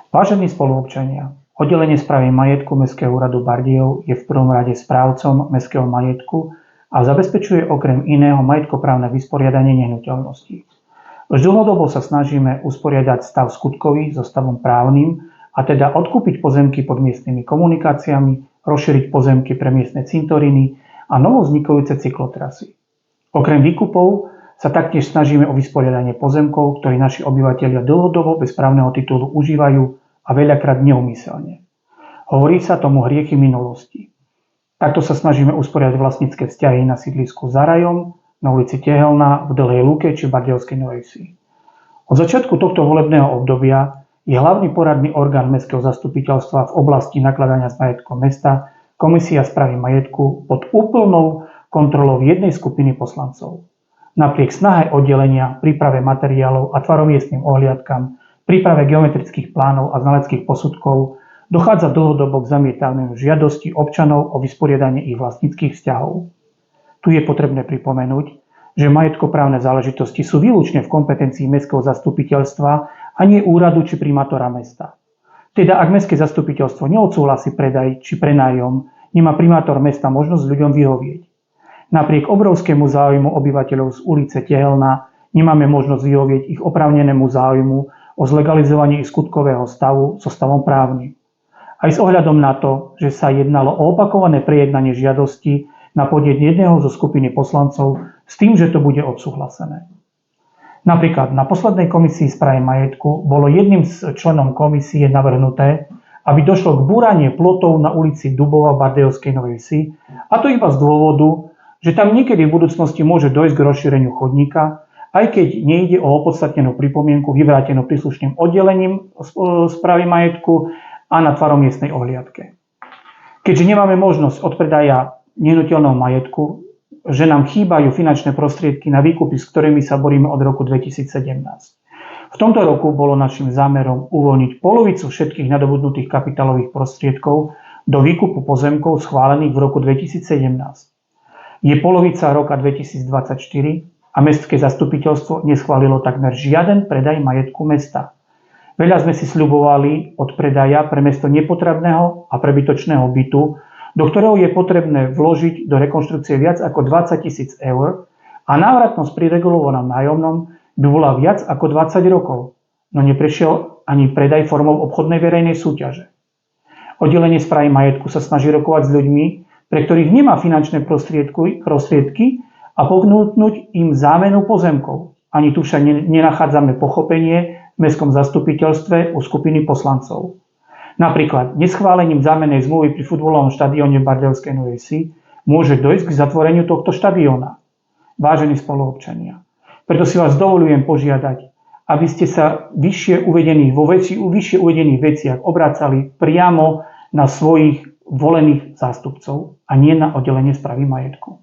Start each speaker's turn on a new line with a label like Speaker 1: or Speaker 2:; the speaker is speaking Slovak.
Speaker 1: Vážení spoluobčania, oddelenie správy majetku Mestského úradu Bardejov je v prvom rade správcom mestského majetku a zabezpečuje okrem iného majetkoprávne vysporiadanie nehnuteľností. Už dlhodobo sa snažíme usporiadať stav skutkový so stavom právnym, a teda odkúpiť pozemky pod miestnymi komunikáciami, rozšíriť pozemky pre miestne cintoriny a novovznikajúce cyklotrasy. Okrem výkupov sa taktiež snažíme o vysporiadanie pozemkov, ktoré naši obyvatelia dlhodobo bez právneho titulu užívajú a veľakrát neúmyselne. Hovorí sa tomu hriechy minulosti. Takto sa snažíme usporiadať vlastnícke vzťahy na sídlisku Za rajom, na ulici Tehelná, v Dlhej Lúke či Bardejovskej Novej Vsi. Od začiatku tohto volebného obdobia je hlavný poradný orgán Mestského zastupiteľstva v oblasti nakladania s majetkom mesta Komisia správy majetku pod úplnou kontrolou jednej skupiny poslancov. Napriek snahe oddelenia, príprave materiálov a tvaromiestnym ohliadkam, príprave geometrických plánov a znaleckých posudkov dochádza dlhodobo k zamietaniu žiadosti občanov o vysporiadanie ich vlastníckych vzťahov. Tu je potrebné pripomenúť, že majetkoprávne záležitosti sú výlučne v kompetencii Mestského zastupiteľstva a nie úradu či primátora mesta. Teda ak Mestské zastupiteľstvo neodsúhlasí predaj či prenájom, nemá primátor mesta možnosť ľuďom vyhovieť. Napriek obrovskému záujmu obyvateľov z ulice Tehelná nemáme možnosť vyhovieť ich oprávnenému záujmu o zlegalizovanie ich skutkového stavu so stavom právnym. Aj s ohľadom na to, že sa jednalo o opakované prejednanie žiadosti na podnet jedného zo skupiny poslancov s tým, že to bude odsúhlasené. Napríklad na poslednej komisii správy majetku bolo jedným z členom komisie navrhnuté, aby došlo k búraniu plotov na ulici Dubova v Bardejovskej Novej Vsi, a to iba z dôvodu, že tam niekedy v budúcnosti môže dojsť k rozšíreniu chodníka, aj keď nejde o opodstatnenú pripomienku vyvrátenú príslušným oddelením správy majetku a na tvaromiestnej ohliadke. Keďže nemáme možnosť od predaja nehnuteľného majetku, že nám chýbajú finančné prostriedky na výkupy, s ktorými sa boríme od roku 2017. V tomto roku bolo našim zámerom uvoľniť polovicu všetkých nadobudnutých kapitálových prostriedkov do výkupu pozemkov schválených v roku 2017. Je polovica roka 2024 a Mestské zastupiteľstvo neschválilo takmer žiaden predaj majetku mesta. Veľa sme si sľubovali od predaja pre mesto nepotrebného a prebytočného bytu, do ktorého je potrebné vložiť do rekonštrukcie viac ako 20 000 eur a návratnosť pri regulovanom nájomnom by bola viac ako 20 rokov, no neprešiel ani predaj formou obchodnej verejnej súťaže. Oddelenie správy majetku sa snaží rokovať s ľuďmi, pre ktorých nemá finančné prostriedky a ponúknuť im zámenu pozemkov. Ani tu však nenachádzame pochopenie v Mestskom zastupiteľstve u skupiny poslancov. Napríklad neschválením zámennej zmluvy pri futbalovom štadióne v Bardejovskej Novej Vsi môže dojsť k zatvoreniu tohto štadióna. Vážení spoluobčania, preto si vás dovolujem požiadať, aby ste sa vyššie uvedených veciach obracali priamo na svojich volených zástupcov a nie na oddelenie správy majetku.